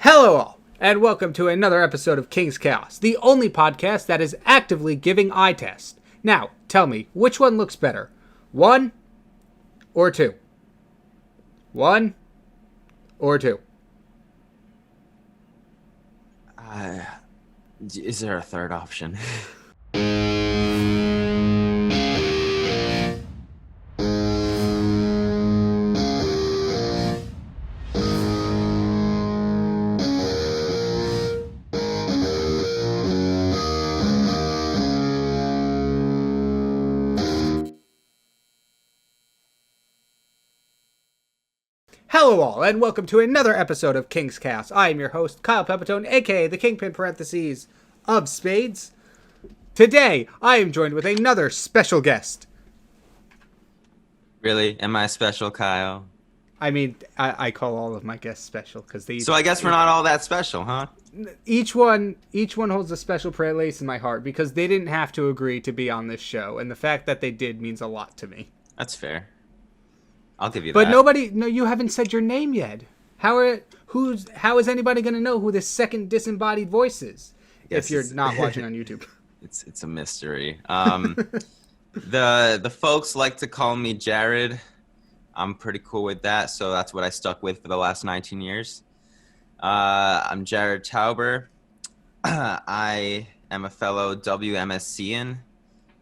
Hello all, and welcome to another episode of King's Chaos, the only podcast that is actively giving eye tests. Now, tell me, which one looks better? One or two? One or two? Is there a third option? Hello all, and welcome to another episode of King's Chaos. I am your host, Kyle Pepitone, aka the Kyng-Pin parentheses of Spades. Today, I am joined with another special guest. Really? Am I special, Kyle? I mean, I call all of my guests special because they. So I guess we're not all that special, huh? Each one holds a special place in my heart because they didn't have to agree to be on this show, and the fact that they did means a lot to me. That's fair. I'll give you but that. But you haven't said your name yet. How is anybody going to know who this second disembodied voice is if you're not watching on YouTube? It's a mystery. The folks like to call me Jared. I'm pretty cool with that, so that's what I stuck with for the last 19 years. I'm Jared Tauber. I am a fellow WMSCian.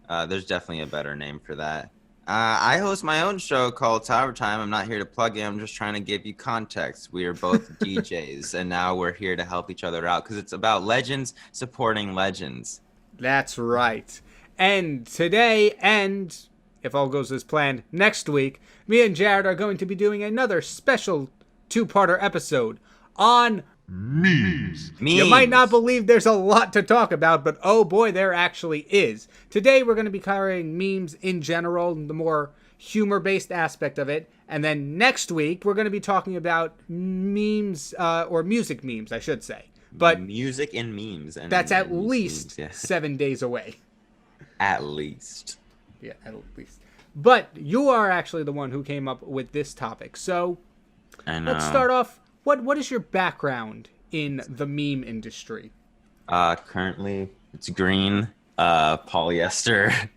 There's definitely a better name for that. I host my own show called Tauber Time. I'm not here to plug it. I'm just trying to give you context. We are both DJs, and now we're here to help each other out because it's about legends supporting legends. That's right. And today, and if all goes as planned, next week, me and Jared are going to be doing another special two-parter episode on memes. You might not believe there's a lot to talk about, but oh boy, there actually is. Today we're going to be covering memes in general, the more humor-based aspect of it, and then next week we're going to be talking about memes, or music memes, I should say. But music and memes. And that's at least memes, yeah. 7 days away. At least. Yeah, at least. But you are actually the one who came up with this topic, so let's start off. What is your background in the meme industry? Currently, it's green, polyester.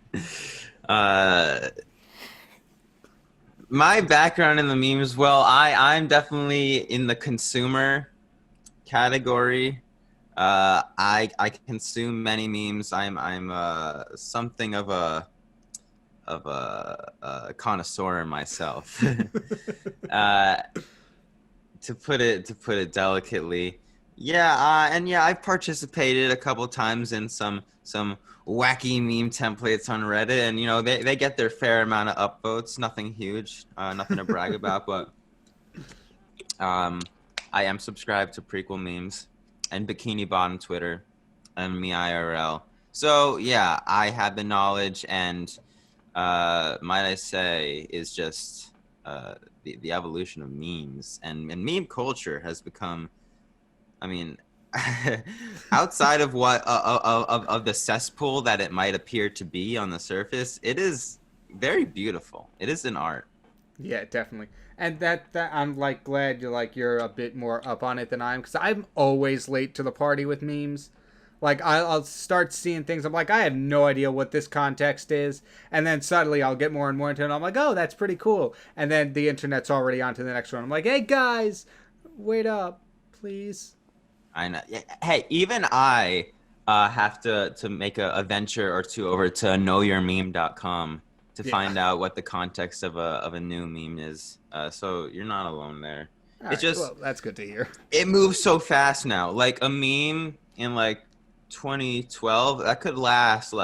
My background in the memes, well, I'm definitely in the consumer category. I consume many memes. I'm something of a connoisseur myself. To put it delicately, I've participated a couple times in some wacky meme templates on Reddit, and they get their fair amount of upvotes. Nothing huge, nothing to brag about, but I am subscribed to prequel memes and Bikini Bot on Twitter and me IRL. So yeah, I have the knowledge, and might I say is just the evolution of memes and meme culture has become, outside of what of the cesspool that it might appear to be on the surface, it is very beautiful. It is an art. Yeah, definitely. And that I'm glad you're a bit more up on it than I am, because I'm always late to the party with memes. I'll start seeing things. I'm like, I have no idea what this context is. And then suddenly I'll get more and more into it. And I'm like, oh, that's pretty cool. And then the internet's already on to the next one. I'm like, hey, guys, wait up, please. I know. Hey, even I have to make a venture or two over to knowyourmeme.com to find out what the context of a new meme is. So you're not alone there. Well, that's good to hear. It moves so fast now. Like a meme in 2012, that could last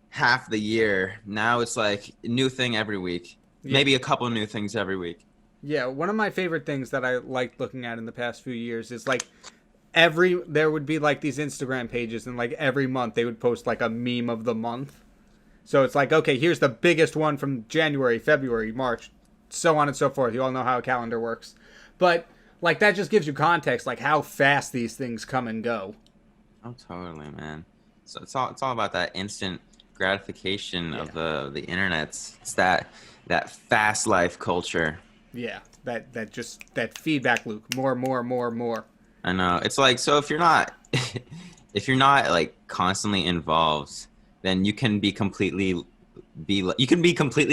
half the year. Now it's new thing every week. Yeah. Maybe a couple new things every week. Yeah, one of my favorite things that I liked looking at in the past few years is there would be these Instagram pages, and every month they would post a meme of the month. So it's okay, here's the biggest one from January, February, March, so on and so forth. You all know how a calendar works. But that just gives you context, how fast these things come and go. Oh, totally, man. So it's all about that instant gratification of the internet. It's that fast life culture. Yeah, that feedback loop. More. I know. It's like, so if you're not if you're not like constantly involved, then you can be completely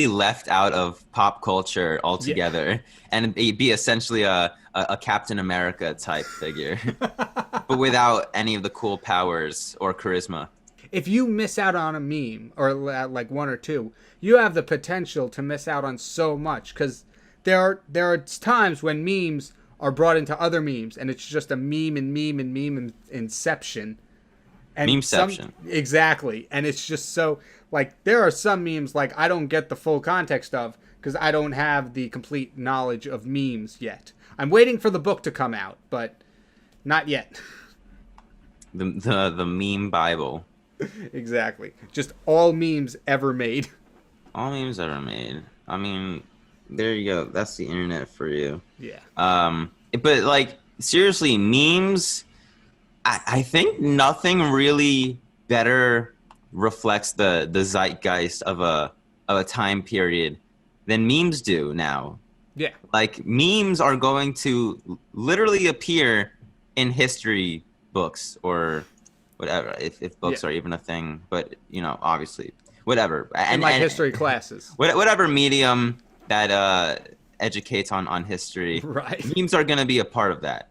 left out of pop culture Yeah. altogether and be essentially a Captain America type figure, but without any of the cool powers or charisma. If you miss out on a meme or like one or two, you have the potential to miss out on so much because there are times when memes are brought into other memes and it's just a meme and meme and meme and inception. And some Memeception. exactly, and it's just so like there are some memes like I don't get the full context of because I don't have the complete knowledge of memes yet. I'm waiting for the book to come out, but not yet. The meme Bible. Exactly. Just all memes ever made. All memes ever made. I mean, there you go. That's the internet for you. Yeah. But like seriously, memes. I think nothing really better reflects the zeitgeist of a time period than memes do now. Yeah. Like memes are going to literally appear in history books or whatever, if books Yeah. are even a thing. But you know, obviously, whatever, In like history classes. whatever medium that educates on history, Right. memes are going to be a part of that.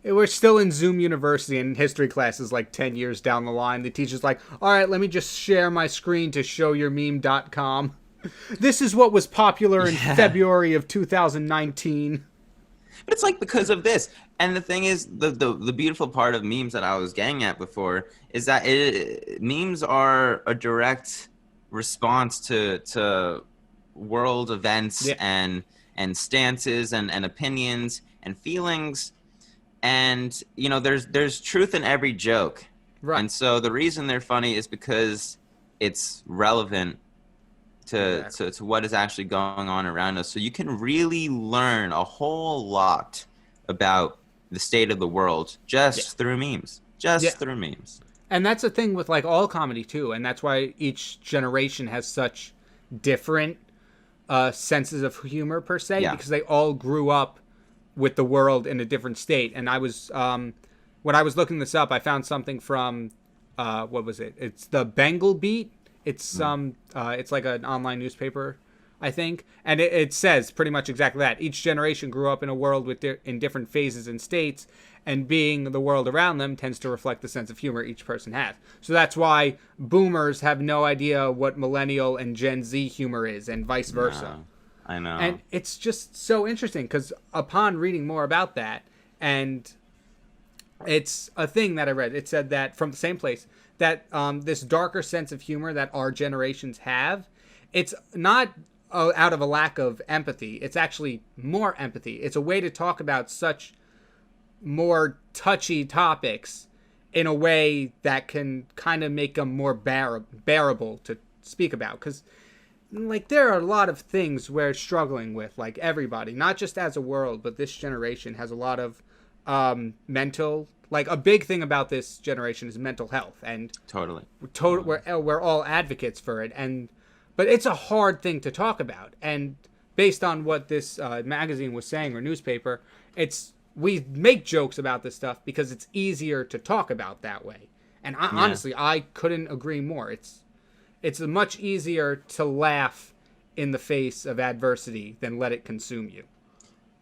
We're still in Zoom University and history classes like 10 years down the line. The teacher's like, all right, let me just share my screen to show your meme.com. This is what was popular in February of 2019. But it's like because of this. And the thing is, the beautiful part of memes that I was getting at before is that memes are a direct response to world events Yeah. and stances and opinions and feelings. And you know, there's truth in every joke. Right. And so the reason they're funny is because it's relevant to what is actually going on around us. So you can really learn a whole lot about the state of the world just through memes. Just through memes. And that's the thing with like all comedy too, and that's why each generation has such different senses of humor per se, Yeah. because they all grew up with the world in a different state. And I was when I was looking this up, I found something from what was it? It's the Bengal Beat. It's it's like an online newspaper, I think, and it says pretty much exactly that. Each generation grew up in a world with in different phases and states, and being the world around them tends to reflect the sense of humor each person has. So that's why boomers have no idea what millennial and Gen Z humor is, and vice versa. No, I know. And it's just so interesting because upon reading more about that, and it's a thing that I read, it said that from the same place that this darker sense of humor that our generations have, it's not out of a lack of empathy. It's actually more empathy. It's a way to talk about such more touchy topics in a way that can kind of make them more bearable to speak about. Because like there are a lot of things we're struggling with, like everybody, not just as a world, but this generation has a lot of mental, like a big thing about this generation is mental health, and Totally. we're all advocates for it, and but it's a hard thing to talk about. And based on what this magazine was saying or newspaper, it's we make jokes about this stuff because it's easier to talk about that way. And honestly, I couldn't agree more. It's much easier to laugh in the face of adversity than let it consume you.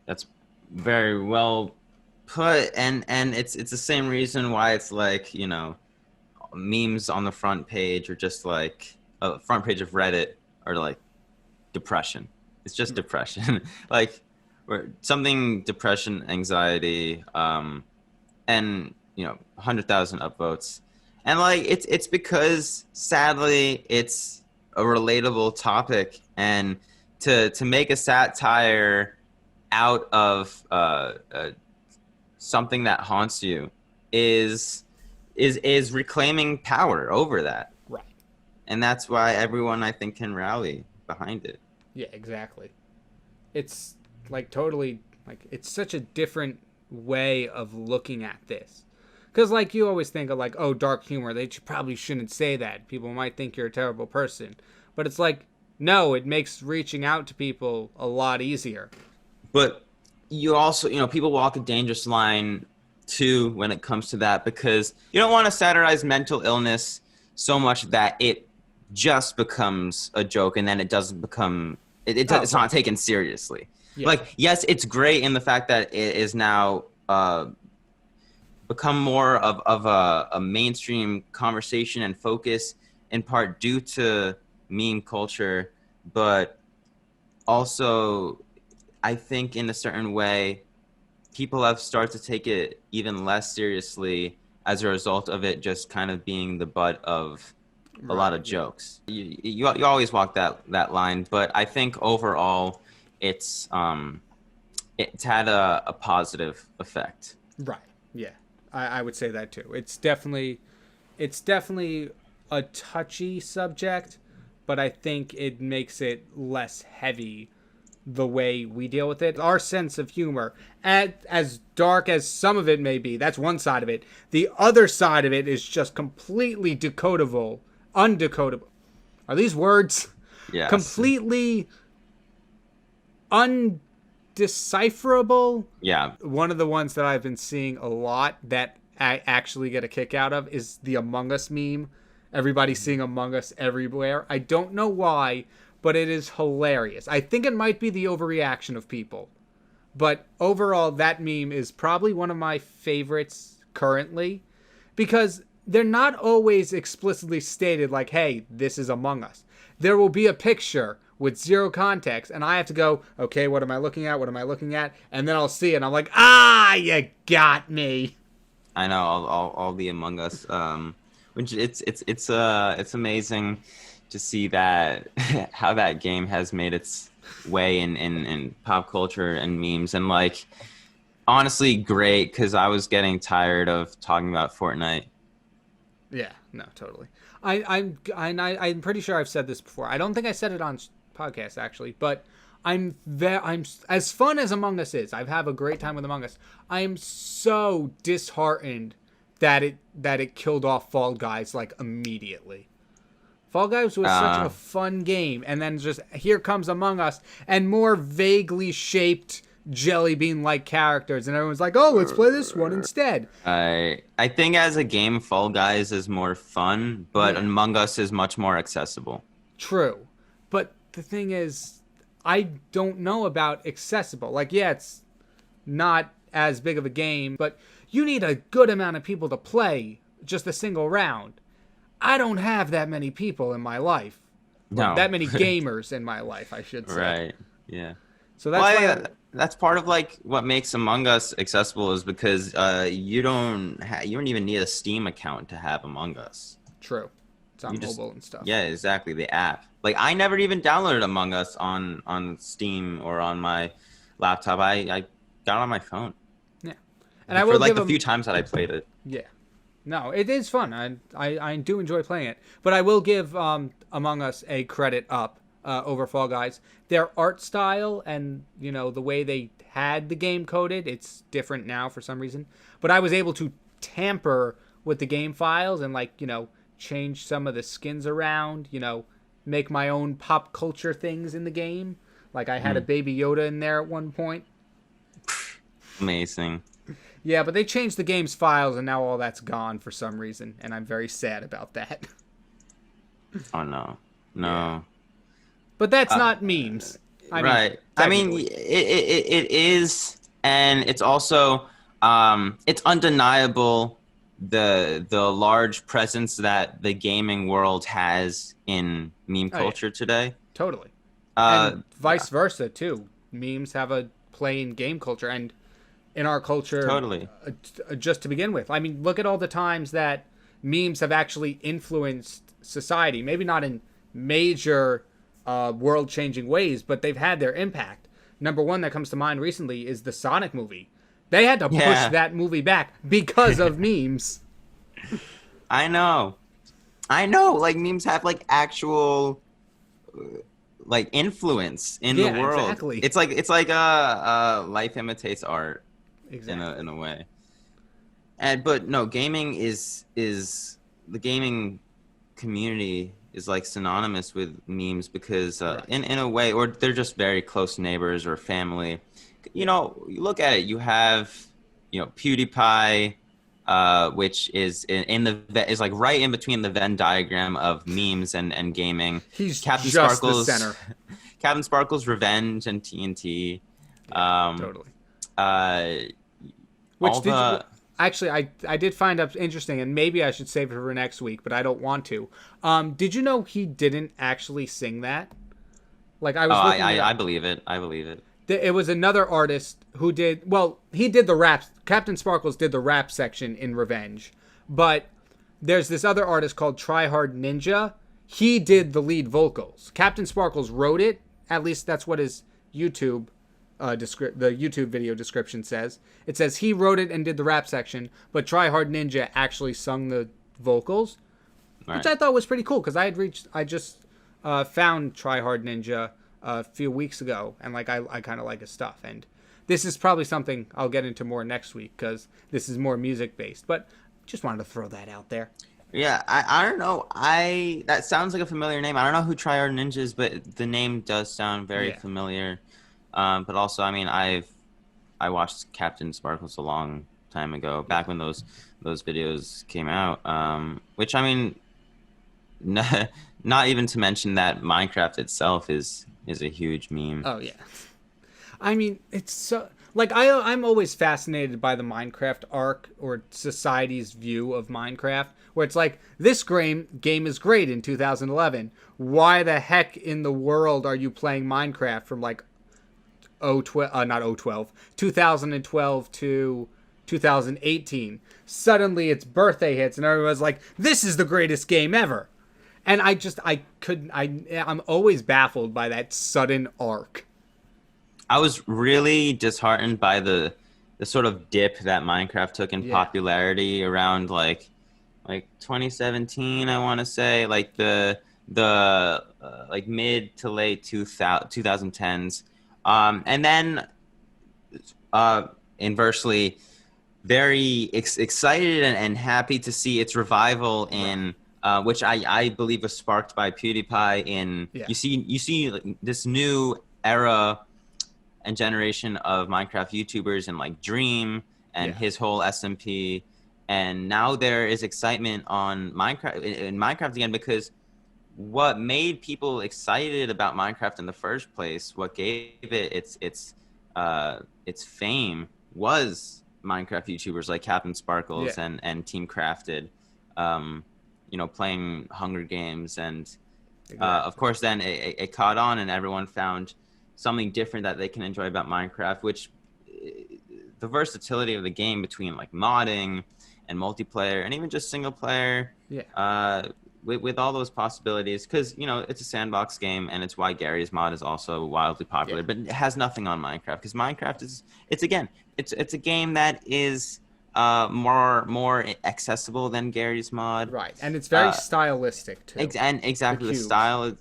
That's very well put, and it's the same reason why it's like, you know, memes on the front page or just like a front page of Reddit or like depression. It's just depression. Like something depression, anxiety, and you know, 100,000 upvotes. And like it's because sadly it's a relatable topic, and to make a satire out of something that haunts you is reclaiming power over that. Right. And that's why everyone, I think, can rally behind it. Yeah, exactly. It's like totally like it's such a different way of looking at this. Because like you always think of like, oh, dark humor, they probably shouldn't say that. People might think you're a terrible person. But it's like, no, it makes reaching out to people a lot easier. But you also, you know, people walk a dangerous line too when it comes to that, because you don't want to satirize mental illness so much that it just becomes a joke and then it doesn't become it's not taken seriously. Yeah. Like, yes, it's great in the fact that it is now become more of a mainstream conversation and focus, in part due to meme culture, but also I think in a certain way people have started to take it even less seriously as a result of it just kind of being the butt of a lot of jokes. You always walk that line, but I think overall it's had a positive effect. Right. Yeah. I would say that too. It's definitely a touchy subject, but I think it makes it less heavy the way we deal with it. Our sense of humor, as dark as some of it may be, that's one side of it. The other side of it is just completely undecodable. Are these words? Yes. Completely undecipherable. Yeah. One of the ones that I've been seeing a lot that I actually get a kick out of is the Among Us meme. Everybody's seeing Among Us everywhere. I don't know why, but it is hilarious. I think it might be the overreaction of people. But overall, that meme is probably one of my favorites currently, because they're not always explicitly stated like, hey, this is Among Us. There will be a picture with zero context, and I have to go, okay, what am I looking at? What am I looking at? And then I'll see it, and I'm like, you got me. I know all the Among Us, which it's amazing to see that how that game has made its way in pop culture and memes, and like honestly great, because I was getting tired of talking about Fortnite. Yeah, no, totally. I'm pretty sure I've said this before. I don't think I said it on podcast actually, but I'm as fun as Among Us is. I have a great time with Among Us. I am so disheartened that it killed off Fall Guys like immediately. Fall Guys was such a fun game, and then just here comes Among Us and more vaguely shaped jelly bean like characters, and everyone's like, oh, let's play this one instead. I think as a game, Fall Guys is more fun, but Among Us is much more accessible. True, but the thing is, I don't know about accessible. Like, yeah, it's not as big of a game, but you need a good amount of people to play just a single round. I don't have that many people in my life. No. That many gamers in my life, I should say. Right, yeah. So that's that's part of like what makes Among Us accessible, is because you don't even need a Steam account to have Among Us. True. It's on mobile and stuff. Yeah, exactly. The app. Like, I never even downloaded Among Us on Steam or on my laptop. I got it on my phone. Yeah. And I will for like the few times that I played it. Yeah. No, it is fun. I do enjoy playing it. But I will give Among Us a credit up over Fall Guys. Their art style and, the way they had the game coded, it's different now for some reason. But I was able to tamper with the game files and, change some of the skins around, make my own pop culture things in the game. Like, I had a Baby Yoda in there at one point. Amazing. Yeah, but they changed the game's files, and now all that's gone for some reason, and I'm very sad about that. Oh, no. Yeah. But that's not memes. Right. I mean, it is, and it's also, it's undeniable the large presence that the gaming world has in meme culture today. Totally. And vice versa, too. Memes have a play in game culture, and in our culture, totally. Just to begin with. I mean, look at all the times that memes have actually influenced society. Maybe not in major world-changing ways, but they've had their impact. Number one that comes to mind recently is the Sonic movie. They had to push that movie back because of memes. I know. Like, memes have like actual like influence in the world. Exactly. It's like life imitates art. Exactly. In a way. But no, gaming is the gaming community is like synonymous with memes, because in a way, or they're just very close neighbors or family. You look at it, you have PewDiePie, which is is like right in between the Venn diagram of memes and gaming. He's Captain just the Sparkle's center. Captain Sparkle's Revenge and TNT. Yeah, Um, totally. uh, Which all did you the actually? I did find up interesting, and maybe I should save it for next week, but I don't want to. Did you know he didn't actually sing that? Like I oh, was looking it I up. believe it. I believe it. It was another artist who did. Well, he did the rap. Captain Sparkles did the rap section in Revenge, but there's this other artist called Tryhard Ninja. He did the lead vocals. Captain Sparkles wrote it. At least that's what his YouTube the YouTube video description says. It says he wrote it and did the rap section, but Tryhard Ninja actually sung the vocals, which I thought was pretty cool because I just found Tryhard Ninja a few weeks ago, and like I kind of like his stuff. And this is probably something I'll get into more next week because this is more music based. But just wanted to throw that out there. Yeah, I don't know. That sounds like a familiar name. I don't know who Tryhard Ninja is, but the name does sound very familiar. But also, I mean, I watched Captain Sparkles a long time ago, back when those videos came out. Which, I mean, not even to mention that Minecraft itself is a huge meme. Oh yeah, I mean it's so like I'm always fascinated by the Minecraft arc or society's view of Minecraft, where it's like this game is great in 2011. Why the heck in the world are you playing Minecraft from like 2012 to 2018? Suddenly its birthday hits and everyone's like, this is the greatest game ever. And I'm always baffled by that sudden arc. I was really disheartened by the sort of dip that Minecraft took in popularity around like 2017, I want to say, like the like mid to late 2010s. And then inversely, very excited and happy to see its revival in which I believe was sparked by PewDiePie in you see this new era and generation of Minecraft YouTubers and like Dream and his whole SMP, and now there is excitement on Minecraft in Minecraft again, because what made people excited about Minecraft in the first place, what gave it its fame, was Minecraft YouTubers like Captain Sparkles and Team Crafted, playing Hunger Games, and of course then it caught on and everyone found something different that they can enjoy about Minecraft, which the versatility of the game between like modding and multiplayer and even just single player, with all those possibilities, because it's a sandbox game, and it's why Gary's mod is also wildly popular, but it has nothing on Minecraft, because Minecraft it's a game that is more accessible than Gary's mod, right? And it's very stylistic too. And exactly the style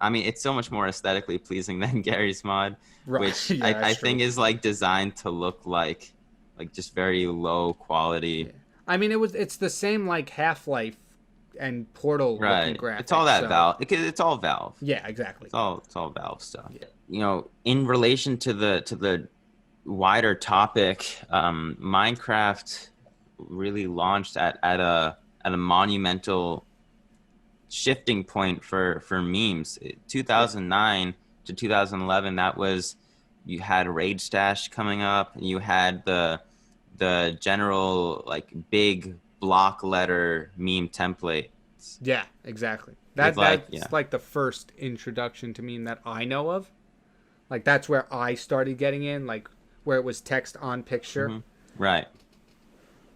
I mean, it's so much more aesthetically pleasing than Gary's mod, which I think is like designed to look like just very low quality. I mean, it's the same like Half-Life and Portal looking graphics. It's all that Valve. It's all Valve. Yeah, exactly. It's all Valve stuff. In relation to the wider topic, Minecraft really launched at a monumental shifting point for memes. 2009 to 2011, that was, you had Rage Stash coming up, you had the general like big block letter meme templates. Yeah, exactly. That's like the first introduction to meme that I know of. Like that's where I started getting in, like where it was text on picture. Mm-hmm. Right.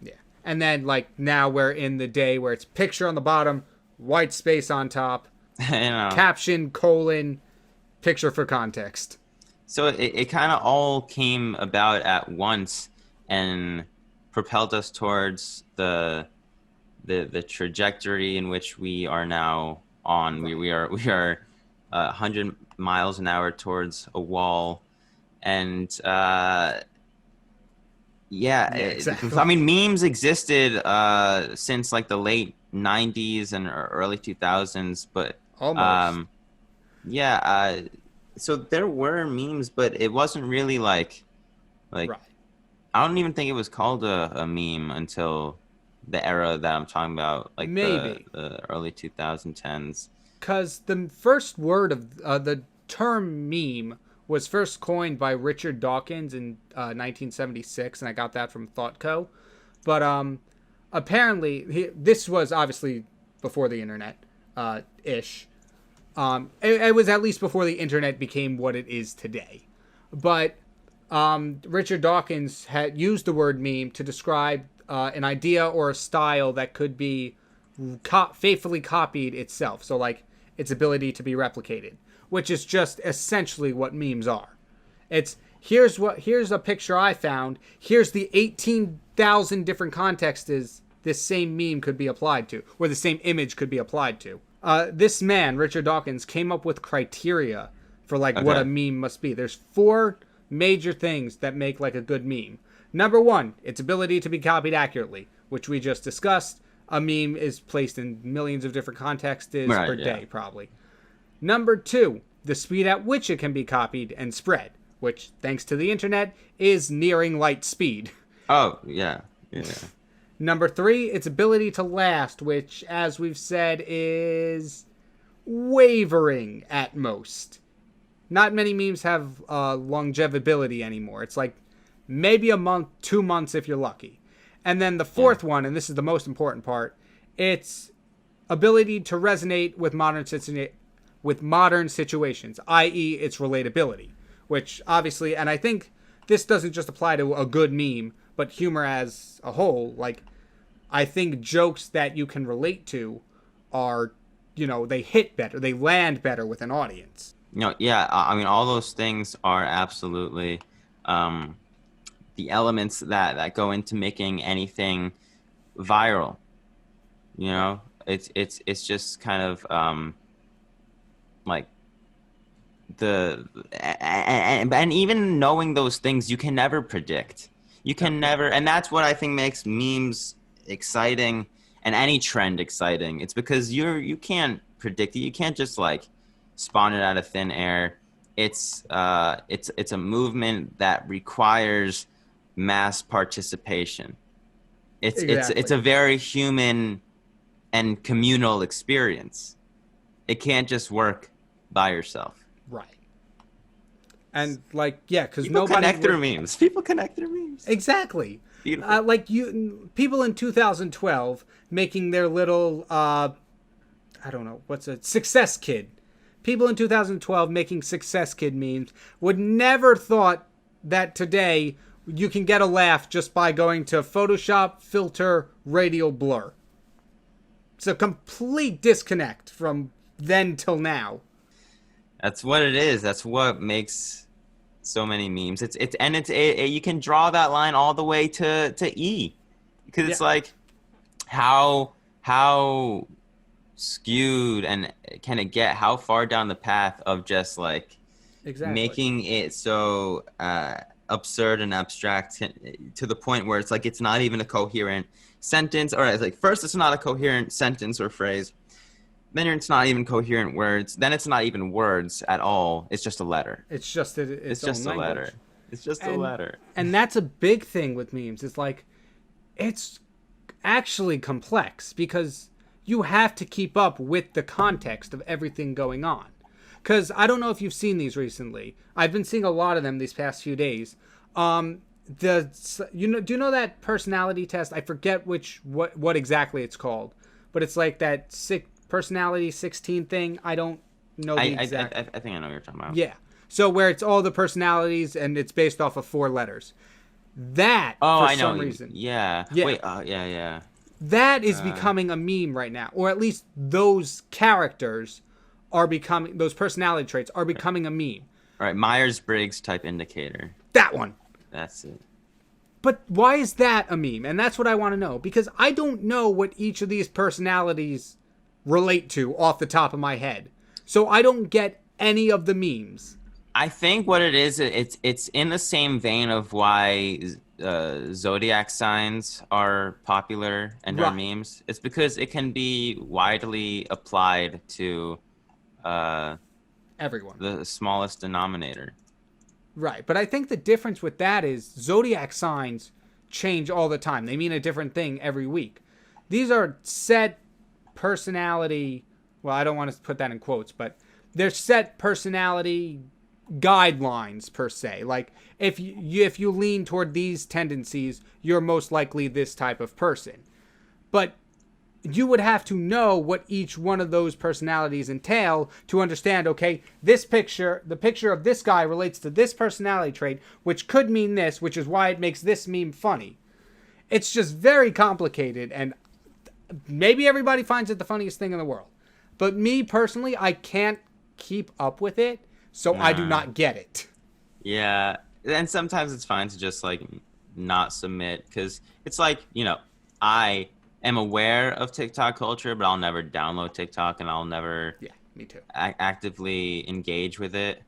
Yeah. And then like now we're in the day where it's picture on the bottom, white space on top, caption, colon, picture for context. So it kind of all came about at once and propelled us towards the trajectory in which we are now on. We are 100 miles an hour towards a wall, and exactly. I mean, memes existed since like the late 90s and early 2000s, but almost. So there were memes, but it wasn't really like right. I don't even think it was called a meme until the era that I'm talking about, like Maybe. the early 2010s. Because the first word of the term meme was first coined by Richard Dawkins in 1976, and I got that from ThoughtCo. But apparently, this was obviously before the internet, ish. It was at least before the internet became what it is today. But Richard Dawkins had used the word meme to describe an idea or a style that could be faithfully copied itself. So, like, its ability to be replicated, which is just essentially what memes are. It's here's a picture I found. Here's the 18,000 different contexts this same meme could be applied to, or the same image could be applied to. This man, Richard Dawkins, came up with criteria for what a meme must be. There's 4 major things that make like a good meme. Number 1, its ability to be copied accurately, which we just discussed. A meme is placed in millions of different contexts per day, probably. Number 2, the speed at which it can be copied and spread, which, thanks to the internet, is nearing light speed. Oh, yeah. Number 3, its ability to last, which, as we've said, is wavering at most. Not many memes have longevity anymore. It's like maybe a month, 2 months if you're lucky. And then the 4th one, and this is the most important part, its ability to resonate with modern situations, i.e. its relatability, which obviously, and I think this doesn't just apply to a good meme, but humor as a whole. Like, I think jokes that you can relate to are, they hit better, they land better with an audience. I mean, all those things are absolutely the elements that go into making anything viral. It's just kind of like and even knowing those things, you can never predict. You can never, and that's what I think makes memes exciting and any trend exciting. It's because you can't predict it. You can't just like spawn it out of thin air. It's a movement that requires mass participation. It's a very human and communal experience. It can't just work by yourself. Right. And because people connect through memes. People connect through memes. Exactly. Beautiful. People in 2012 making their little Success Kid. People in 2012 making Success Kid memes would never thought that today you can get a laugh just by going to Photoshop, filter, radial blur. It's a complete disconnect from then till now. That's what it is. That's what makes so many memes. You can draw that line all the way to E, because it's like how skewed and can it get, how far down the path of just like making it so absurd and abstract to the point where it's like it's not even a coherent sentence, or it's like first it's not a coherent sentence or phrase, then it's not even coherent words, then it's not even words at all, it's just a letter. It's just a letter. It's just a letter. And that's a big thing with memes. It's like, it's actually complex because you have to keep up with the context of everything going on. Because I don't know if you've seen these recently. I've been seeing a lot of them these past few days. Do you know that personality test? I forget what exactly it's called, but it's like that personality 16 thing. I don't know the exact. I think I know what you're talking about. Yeah. So where it's all the personalities and it's based off of 4 letters. That for some reason. Yeah. Wait. Yeah. That is becoming a meme right now, or at least those characters are becoming, those personality traits are becoming a meme. All right, Myers-Briggs type indicator. That one. That's it. But why is that a meme? And that's what I want to know, because I don't know what each of these personalities relate to off the top of my head. So I don't get any of the memes. I think what it is, it's in the same vein of why Zodiac signs are popular and are memes. It's because it can be widely applied to everyone, the smallest denominator. Right, but I think the difference with that is zodiac signs change all the time. They mean a different thing every week. These are set personality, well, I don't want to put that in quotes, but they're set personality guidelines per se. Like if you lean toward these tendencies, you're most likely this type of person. But you would have to know what each one of those personalities entail to understand, okay, the picture of this guy relates to this personality trait, which could mean this, which is why it makes this meme funny. It's just very complicated, and maybe everybody finds it the funniest thing in the world. But me personally, I can't keep up with it, so I do not get it. Yeah, and sometimes it's fine to just like not submit, because it's like, I am aware of TikTok culture, but I'll never download TikTok, and I'll never me too. Actively engage with it.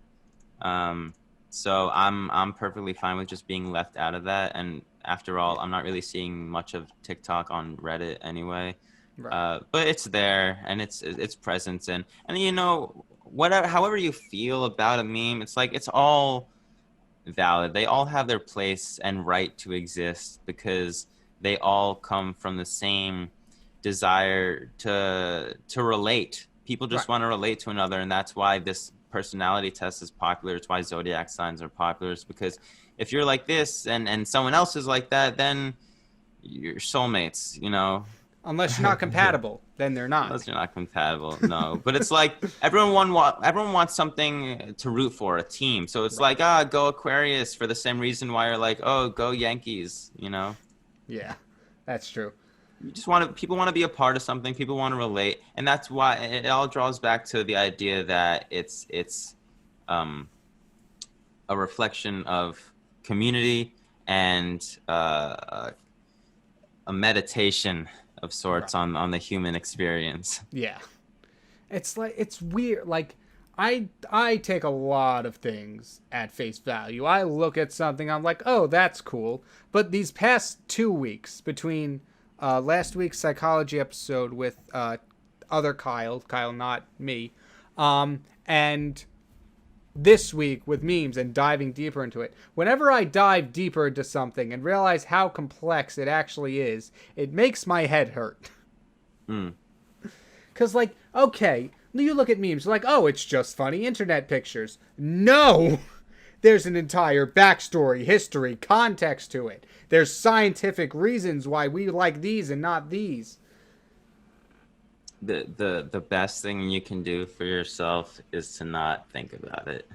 So I'm perfectly fine with just being left out of that. And after all, I'm not really seeing much of TikTok on Reddit anyway. Right. But it's there, and it's present, and whatever, however you feel about a meme, it's like it's all valid. They all have their place and right to exist, because they all come from the same desire to relate. People just want to relate to another, and that's why this personality test is popular. It's why zodiac signs are popular. It's because if you're like this and someone else is like that, then you're soulmates, Unless you're not compatible, then they're not. Unless you're not compatible, no. But it's like everyone wants something to root for, a team. So it's like, go Aquarius, for the same reason why you're like, oh, go Yankees, Yeah, that's true. People want to be a part of something. People want to relate, and that's why it all draws back to the idea that it's a reflection of community and a meditation of sorts on the human experience. Yeah, it's like, it's weird. Like I take a lot of things at face value. I look at something, I'm like, oh, that's cool. But these past 2 weeks, between last week's psychology episode with other Kyle, not me, and this week with memes and diving deeper into it, whenever I dive deeper into something and realize how complex it actually is, it makes my head hurt. Because, like, okay, you look at memes, like, oh, it's just funny internet pictures. No! There's an entire backstory, history, context to it. There's scientific reasons why we like these and not these. The best thing you can do for yourself is to not think about it.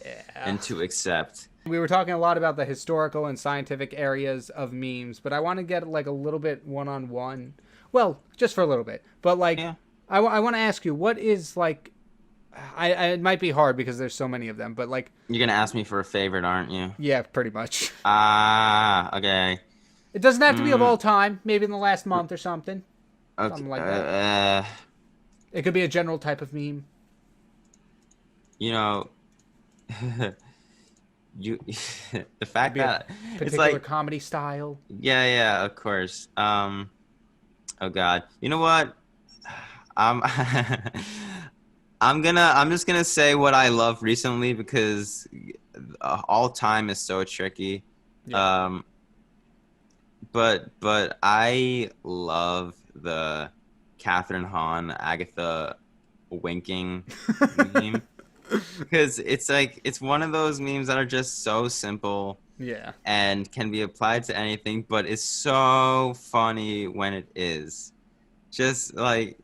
Yeah. And to accept. We were talking a lot about the historical and scientific areas of memes, but I want to get like a little bit one-on-one. Well, just for a little bit. But like, I want to ask you, what is like, it might be hard because there's so many of them, but like... You're going to ask me for a favorite, aren't you? Yeah, pretty much. Okay. It doesn't have to be of all time. Maybe in the last month or something. Okay. Something like that. It could be a general type of meme. The fact that particular it's like comedy style. Yeah, of course. Oh God. You know what? I'm just gonna say what I love recently, because all time is so tricky. Yeah. But I love the Catherine Hahn, Agatha winking meme, because it's like, it's one of those memes that are just so simple, and can be applied to anything, but it's so funny when it is. Just like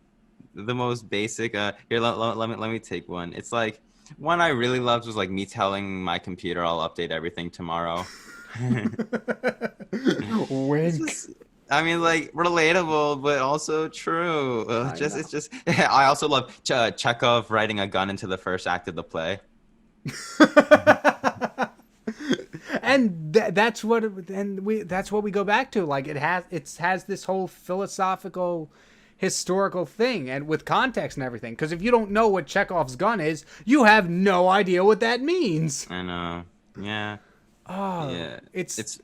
the most basic. Here, let me take one. It's like, one I really loved was like me telling my computer I'll update everything tomorrow. Wink. I mean, like, relatable, but also true. It's just. I also love Chekhov writing a gun into the first act of the play. And that's what we go back to. Like, it has this whole philosophical, historical thing, and with context and everything. Because if you don't know what Chekhov's gun is, you have no idea what that means. I know. Yeah. Oh, yeah. It's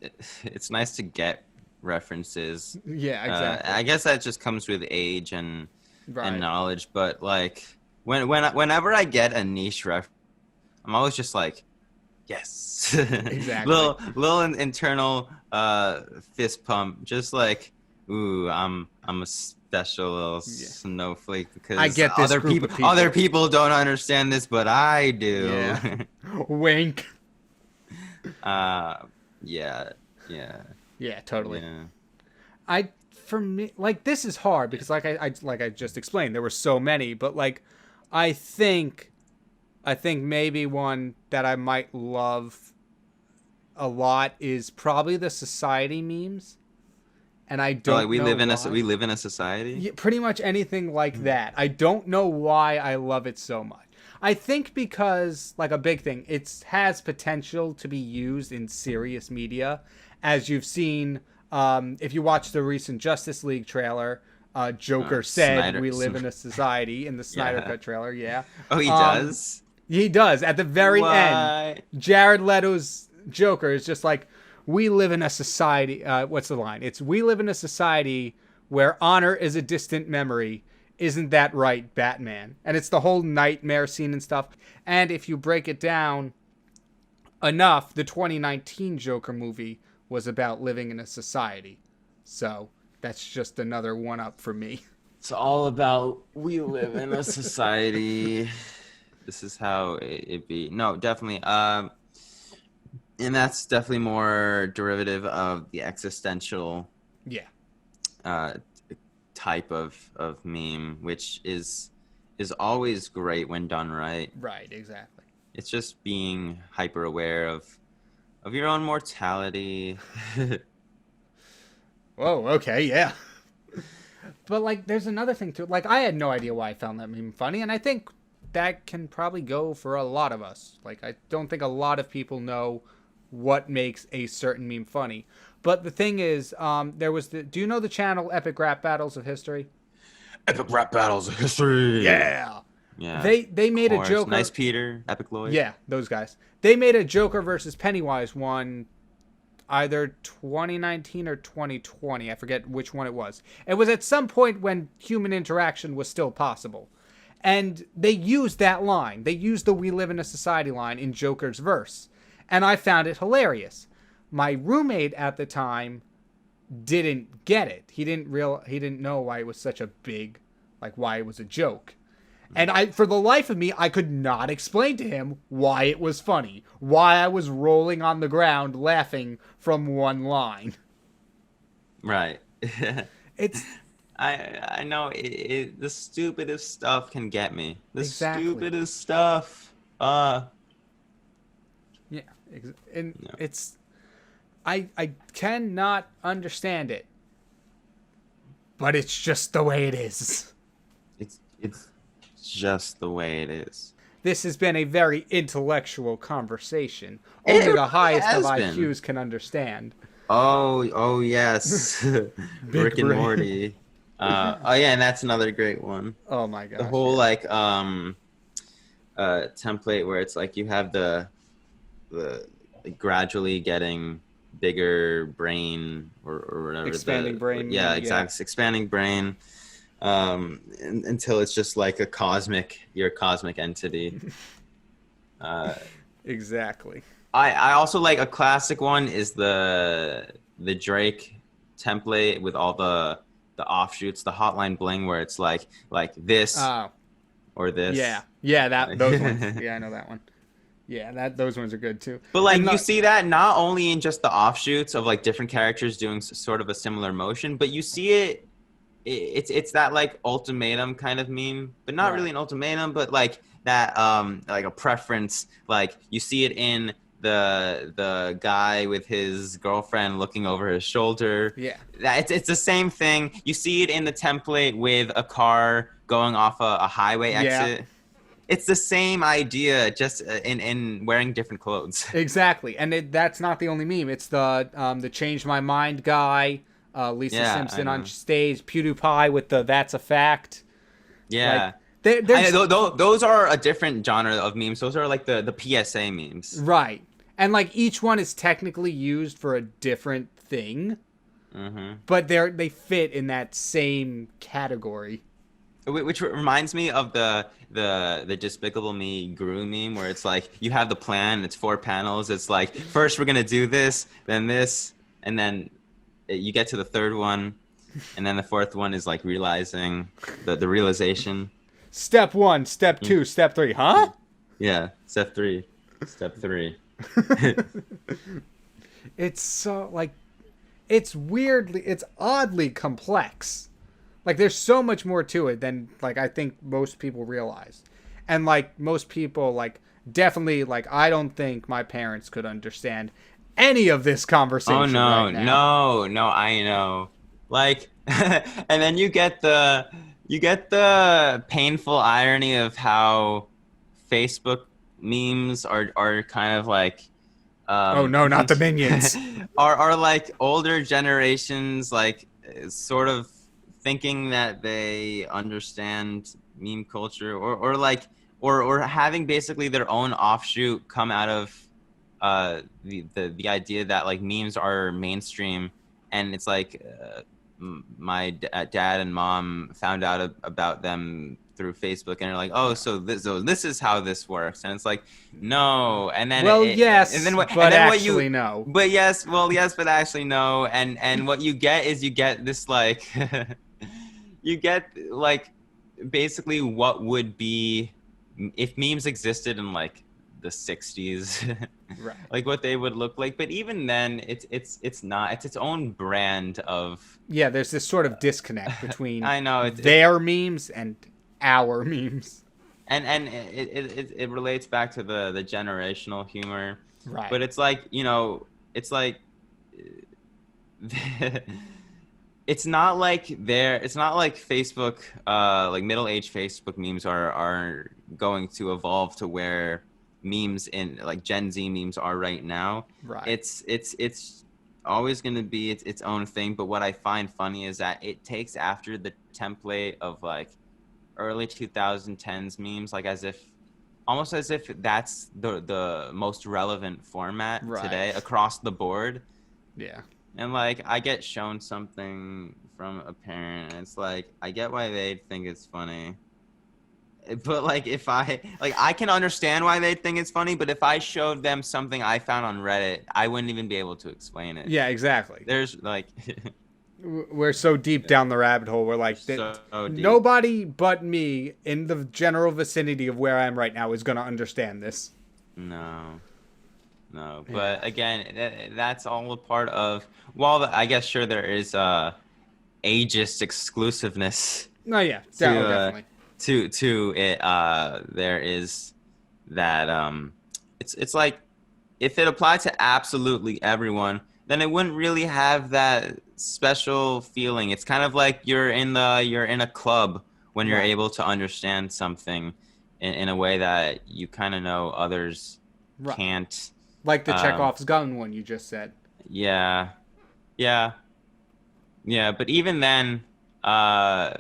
nice to get references. Yeah, exactly. I guess that just comes with age and knowledge. But like, whenever I get a niche reference, I'm always just like, Yes. Exactly. little internal fist pump, just like, ooh, I'm a special little Yeah. snowflake I because get this group of people. other people don't understand this, but I do. Yeah. Wink. uh yeah, yeah, Yeah, totally. yeah. For me, like, this is hard because like I just explained, there were so many, but like I think maybe one that I might love a lot is probably the society memes, and I Oh, like don't know we why. live in a society. Yeah, pretty much anything like that. I don't know why I love it so much. I think because, like, a big thing, it has potential to be used in serious media, as you've seen. If you watch the recent Justice League trailer, Joker said, Snyder. "We live in a society" in the Snyder Yeah. Cut trailer. Yeah, Oh, he um, does. he does at the very end. What? Jared Leto's Joker is just like, "We live in a society." What's the line? It's, "We live in a society where honor is a distant memory. Isn't that right, Batman?" And it's the whole nightmare scene and stuff. And if you break it down enough, the 2019 Joker movie was about living in a society. So that's just another one up for me. It's all about we live in a society. This is how it be. No, definitely. And that's definitely more derivative of the existential Yeah. uh, type of meme, which is always great when done right. Right, exactly. It's just being hyper aware of your own mortality. Whoa, okay, yeah. But, like, there's another thing too. Like, I had no idea why I found that meme funny, and I think that can probably go for a lot of us. Like, I don't think a lot of people know what makes a certain meme funny. But the thing is, there was do you know the channel Epic Rap Battles of History? Epic rap battles of history. Yeah. Yeah. They made a Course. Joker. Nice Peter, Epic Lloyd. Yeah, those guys. They made a Joker versus Pennywise one either 2019 or 2020. I forget which one it was. It was at some point when human interaction was still possible. And they used that line. They used the "We live in a society" line in Joker's verse. And I found it hilarious. My roommate at the time didn't get it. He didn't know why it was such a big, like, why it was a joke. And for the life of me, I could not explain to him why it was funny, why I was rolling on the ground laughing from one line. Right. It's I know the stupidest stuff can get me. The Exactly. stupidest stuff. Yeah, and Yeah. it's I cannot understand it, but it's just the way it is. It's just the way it is. This has been a very intellectual conversation. Only the highest of IQs can understand. Oh yes. Rick and brain. Morty. Oh yeah, and that's another great one. Oh my gosh. The whole like template where it's like you have the gradually getting bigger brain or whatever, Expanding brain, yeah, yeah. exactly, expanding brain, until it's just like you're a cosmic entity. Exactly. I also like a classic one is the Drake template with all the offshoots, the Hotline Bling, where it's like this Oh, or this. yeah, those ones. Yeah, I know that one. Yeah, those ones are good too. But like And you see that not only in just the offshoots of like different characters doing sort of a similar motion, but you see it's that like ultimatum kind of meme, but not Right. really an ultimatum, but like that like a preference. Like you see it in the guy with his girlfriend looking over his shoulder. Yeah. It's the same thing. You see it in the template with a car going off a highway exit. Yeah. It's the same idea, just in wearing different clothes. Exactly, and that's not the only meme. It's the "Change My Mind" guy, Lisa Yeah, Simpson I on know. stage, PewDiePie with the "That's a Fact." Yeah. There's Those are a different genre of memes. Those are like the PSA memes. right, and like each one is technically used for a different thing, Hmm. but they fit in that same category. Which reminds me of the Despicable Me Gru meme, where it's like you have the plan, it's 4 panels. It's like first we're gonna do this, and then you get to the third one, and then the fourth one is like realizing the realization. Step 1, step 2, step 3. Huh? Yeah, step three. It's so like it's oddly complex. Like there's so much more to it than like I think most people realize. And like most people like definitely like I don't think my parents could understand any of this conversation Oh no, right now. no, I know. Like, and then you get the painful irony of how Facebook memes are kind of like Oh no, not the minions. are like older generations like sort of thinking that they understand meme culture or having basically their own offshoot come out of the idea that like memes are mainstream, and it's like my dad and mom found out about them through Facebook, and they're like, oh, so this is how this works, and it's like, no, and then Well, and yes, then what, but actually no. but yes, well, yes, but actually no, and what you get is you get this like you get like basically what would be if memes existed in like the 60s. Right. Like what they would look like, but even then it's not, it's its own brand of Yeah, there's this sort of disconnect between I know it's their memes and our memes. and it relates back to the generational humor, Right. but it's like, it's like it's not like Facebook, like middle-aged Facebook memes are going to evolve to where memes in like Gen Z memes are right now. Right. It's always going to be its own thing, but what I find funny is that it takes after the template of like early 2010s memes, like almost as if that's the most relevant format today Right. across the board. Yeah. And like I get shown something from a parent, and it's like I get why they think it's funny. But like if I can understand why they think it's funny, but if I showed them something I found on Reddit, I wouldn't even be able to explain it. Yeah, exactly. There's like We're so deep down the rabbit hole. We're like, so deep. nobody but me in the general vicinity of where I am right now is going to understand this. No. But again, that's all a part of. Well, I guess sure there is ageist exclusiveness No, yeah, to definitely. to it. There is that. It's like if it applied to absolutely everyone, then it wouldn't really have that special feeling. It's kind of like you're in a club when you're Right. able to understand something in a way that you kind of know others Right. can't. Like the Chekhov's gun one you just said. Yeah, yeah, yeah. But even then, uh,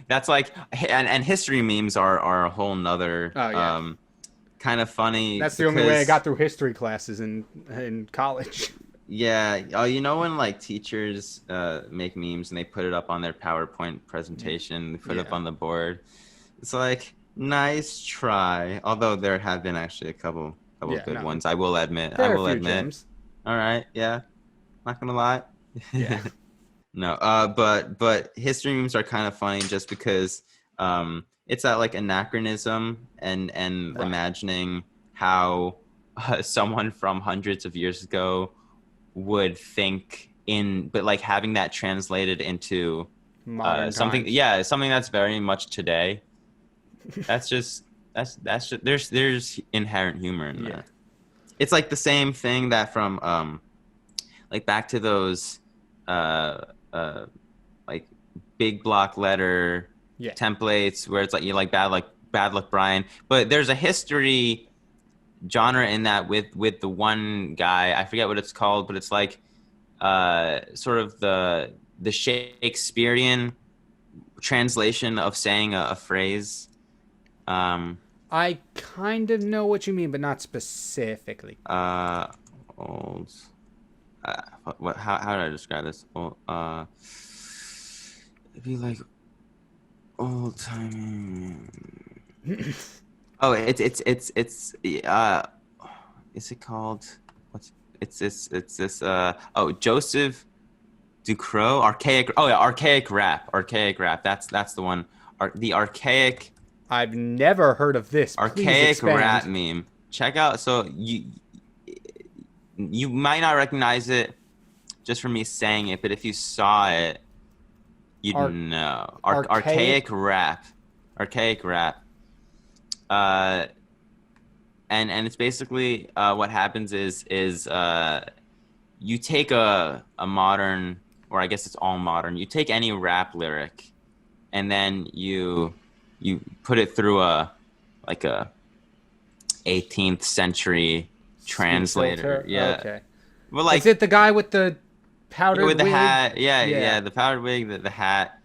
that's like, and history memes are a whole nother Oh, yeah. kind of funny That's the only way I because got through history classes in college. yeah, when like teachers make memes and they put it up on their PowerPoint presentation, they put it up Yeah. on the board. It's like nice try. Although there have been actually a couple Yeah, good no. ones. I will admit. There are a few gems. All right, yeah, not gonna lie. Yeah. No, but history memes are kind of funny just because it's that like anachronism and Right. imagining how someone from hundreds of years ago would think but like having that translated into Modern something, times. yeah, something that's very much today. That's just there's inherent humor in Yeah. that. It's like the same thing that from like back to those uh like big block letter Yeah. templates where it's like you like bad luck Brian, but there's a history genre in that with the one guy, I forget what it's called, but it's like sort of the Shakespearean translation of saying a phrase. I kind of know what you mean, but not specifically. Old. What? How did I describe this? Well, it'd be like Old time. Oh, is it called? What's it's this Joseph Ducrot, archaic. Oh yeah, archaic rap. Archaic rap. That's the one. The I've never heard of this. Please archaic rap expand. meme. Check out. So you might not recognize it just from me saying it, but if you saw it, you'd Ar- know. archaic. Archaic rap. Archaic rap. Uh, and it's basically what happens is you take a modern, or I guess it's all modern. You take any rap lyric, and then you put it through a 18th century translator. Filter? Yeah. Okay. Well, like Is it the guy with the powdered with the wig? hat. Yeah, Yeah. yeah, the powdered wig, the hat.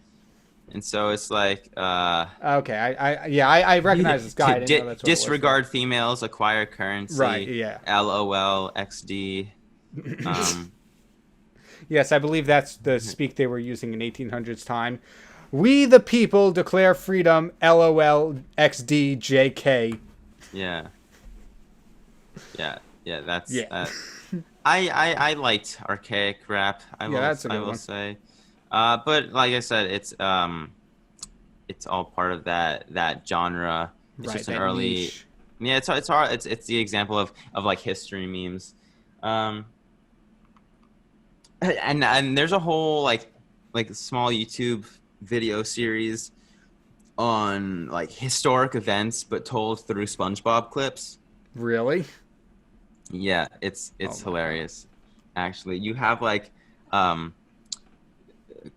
And so it's like Okay. I recognize this guy. I didn't know that's what disregard females, acquire currency. Right, yeah. LOL XD. Yes, I believe that's the speak they were using in 1800s time. We the people declare freedom. LOL XD JK. Yeah. Yeah. Yeah, that's Yeah. I liked archaic rap. I that's a good will one. say. But like I said, it's all part of that genre. It's Right, just an that early niche. Yeah, it's hard. It's the example of like history memes. And there's a whole like small YouTube video series on like historic events but told through SpongeBob clips. Really? Yeah, it's Oh my hilarious. Actually, you have like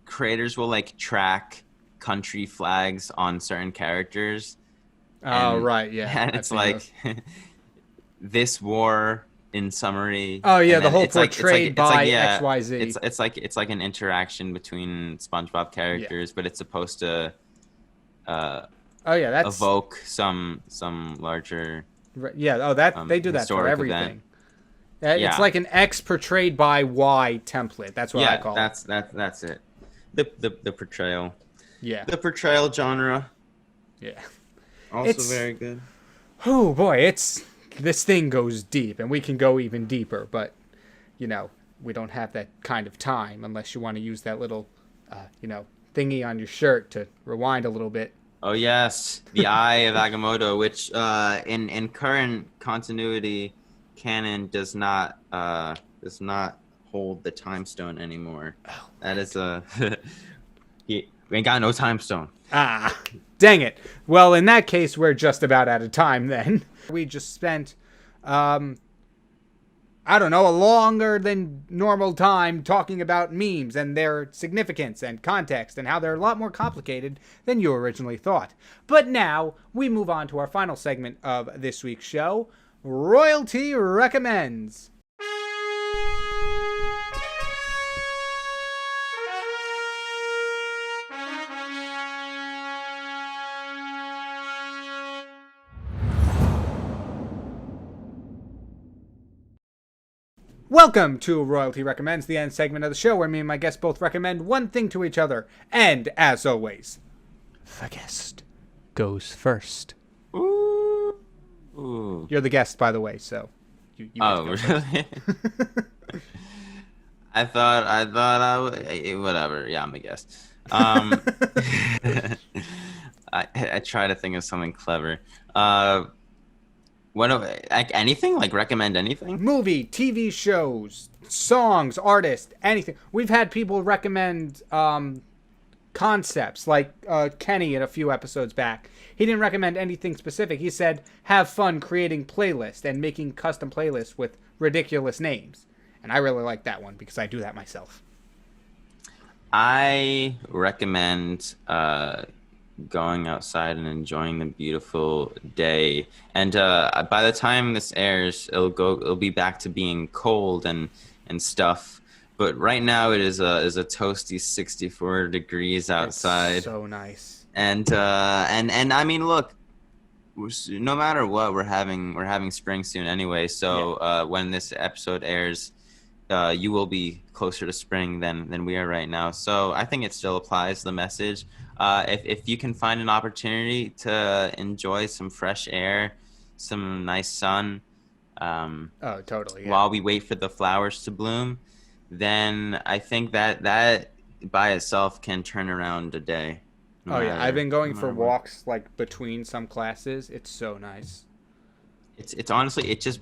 creators will like track country flags on certain characters. Oh, And, right, yeah. and I've it's seen like those. this war in summary. Oh, yeah, and the then whole it's like portrayed by XYZ. It's like an interaction between SpongeBob characters, but it's supposed to Oh, yeah, that's evoke some larger yeah. Oh, that they do that for historic everything. event. It's Yeah. like an X portrayed by Y template. That's what I Yeah, call that's it. The portrayal. Yeah. The portrayal genre. Yeah. Also It's- very good. Oh boy, this thing goes deep, and we can go even deeper, but we don't have that kind of time unless you want to use that little thingy on your shirt to rewind a little bit. Oh yes, the Eye of Agamotto, which in current continuity canon does not hold the time stone anymore. Oh, that is we ain't got no time stone. Ah, dang it. Well, in that case, we're just about out of time then. We just spent, I don't know, a longer than normal time talking about memes and their significance and context and how they're a lot more complicated than you originally thought. But now we move on to our final segment of this week's show, Royalty Recommends. Welcome to Royalty Recommends, the end segment of the show where me and my guest both recommend one thing to each other. And, as always, the guest goes first. Ooh. You're the guest, by the way, so you Oh, get to go really? I thought I would. Whatever. Yeah, I'm a guest. I try to think of something clever. Like anything? Like recommend anything? Movie, TV shows, songs, artists, anything. We've had people recommend concepts, like Kenny in a few episodes back. He didn't recommend anything specific. He said, have fun creating playlists and making custom playlists with ridiculous names. And I really like that one because I do that myself. I recommend going outside and enjoying the beautiful day. And by the time this airs, it'll be back to being cold and stuff. But right now it is a toasty 64 degrees outside. It's so nice. And I mean, look, no matter what, we're having spring soon anyway. So when this episode airs, you will be closer to spring than we are right now. So I think it still applies, the message. If you can find an opportunity to enjoy some fresh air, some nice sun, Oh, totally. Yeah. while we wait for the flowers to bloom, then I think that by itself can turn around a day. Oh yeah, I've been going No for matter what. walks like between some classes. It's so nice. It's honestly, it just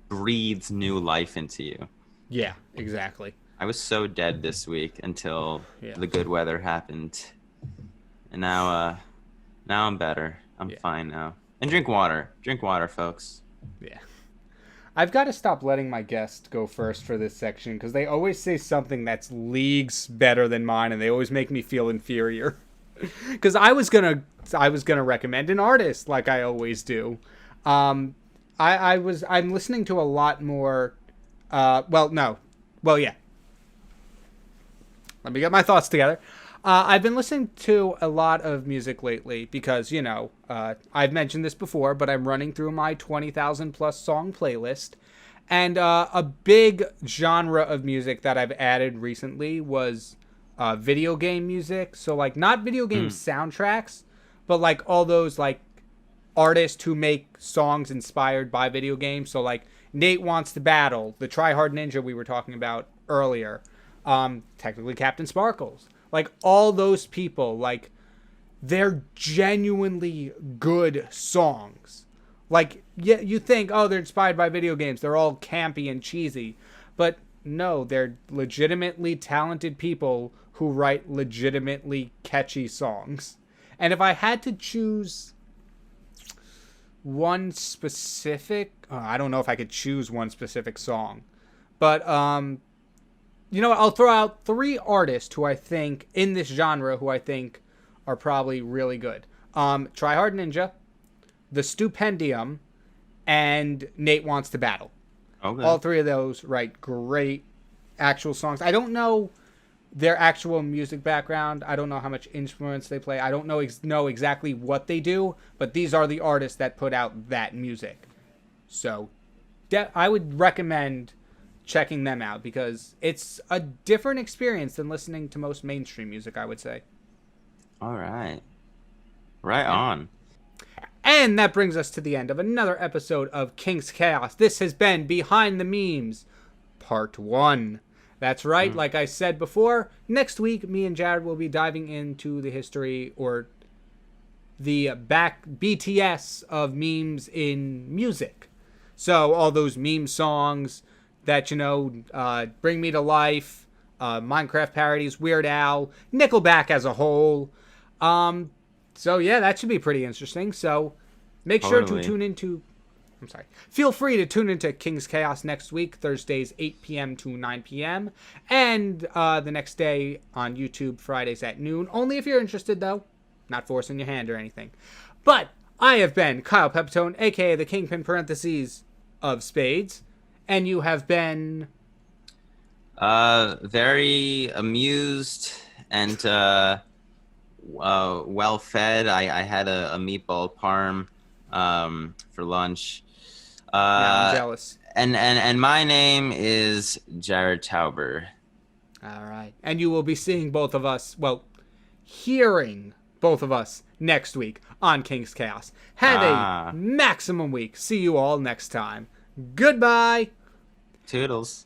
breathes new life into you. Yeah, exactly. I was so dead this week until Yeah. the good weather happened, and now I'm better. I'm Yeah. fine now. And drink water. Drink water, folks. Yeah. I've got to stop letting my guests go first for this section because they always say something that's leagues better than mine, and they always make me feel inferior. Because I was gonna recommend an artist like I always do. I'm listening to a lot more. Well, no, well, yeah. Let me get my thoughts together. I've been listening to a lot of music lately because, I've mentioned this before, but I'm running through my 20,000 plus song playlist. And a big genre of music that I've added recently was video game music. So, like, not video game soundtracks, but, like, all those, like, artists who make songs inspired by video games. So, like, Nate Wants to Battle, the Try Hard Ninja we were talking about earlier. Technically Captain Sparkles. Like, all those people, like, they're genuinely good songs. Like, yeah, you think, oh, they're inspired by video games. They're all campy and cheesy. But no, they're legitimately talented people who write legitimately catchy songs. And if I had to choose one specific, I don't know if I could choose one specific song. But, you know what? I'll throw out 3 artists who I think in this genre who I think are probably really good. Try Hard Ninja, The Stupendium, and Nate Wants to Battle. Okay. All 3 of those write great actual songs. I don't know their actual music background. I don't know how much instruments they play. I don't know exactly what they do, but these are the artists that put out that music. So I would recommend checking them out because it's a different experience than listening to most mainstream music, I would say. All right. Right on. And that brings us to the end of another episode of King's Chaos. This has been Behind the Memes, Part 1. That's right, like I said before, next week me and Jared will be diving into the history or the back BTS of memes in music. So all those meme songs that, Bring Me to Life, Minecraft parodies, Weird Al, Nickelback as a whole. So yeah, that should be pretty interesting. So make sure to tune into... Feel free to tune into King's Chaos next week, Thursdays 8 p.m. to 9 p.m. And the next day on YouTube, Fridays at noon. Only if you're interested, though. Not forcing your hand or anything. But I have been Kyle Pepitone, a.k.a. the Kyng-Pin parentheses of Spades. And you have been... Very amused and well fed. I had a meatball parm for lunch. Yeah, I'm jealous. And my name is Jared Tauber. All right. And you will be seeing both of us, hearing both of us next week on King's Chaos. Have a maximum week. See you all next time. Goodbye. Toodles.